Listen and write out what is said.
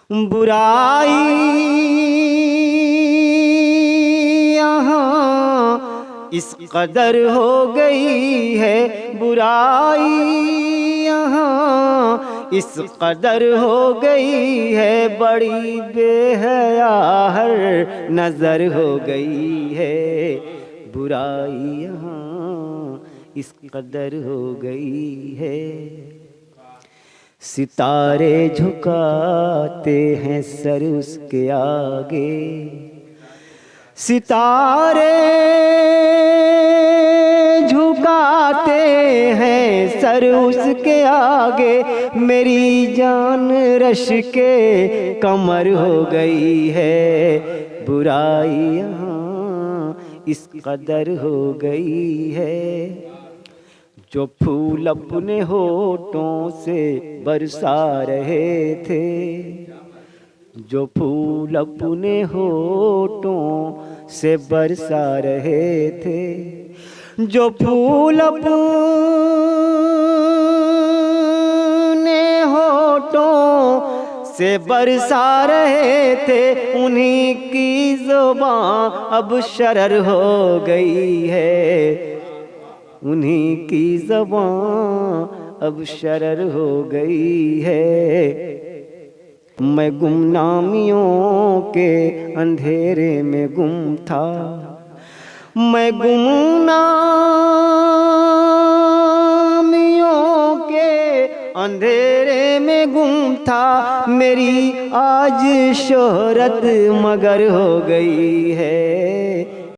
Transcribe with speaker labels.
Speaker 1: برائی یہاں اس قدر ہو گئی ہے، برائی یہاں اس قدر ہو گئی ہے، بڑی بے حیا ہر نظر ہو گئی ہے، برائی یہاں اس قدر ہو گئی ہے۔ ستارے جھکاتے ہیں سر اس کے آگے، ستارے جھکاتے ہیں سر اس کے آگے، میری جان رش کے کمر ہو گئی ہے، برائی یہاں اس قدر ہو گئی ہے۔ جو پھول اپنے ہونٹوں سے برسا رہے تھے، جو پھول اپنے ہونٹوں سے برسا رہے تھے، جو پھول اپنے ہونٹوں سے برسا رہے تھے، انہی کی زبان اب شرر ہو گئی ہے، انہی کی زبان اب شرر ہو گئی ہے۔ میں گمنامیوں کے اندھیرے میں گم تھا، میں گمنامیوں کے اندھیرے میں گم تھا، میری آج شہرت مگر ہو گئی ہے،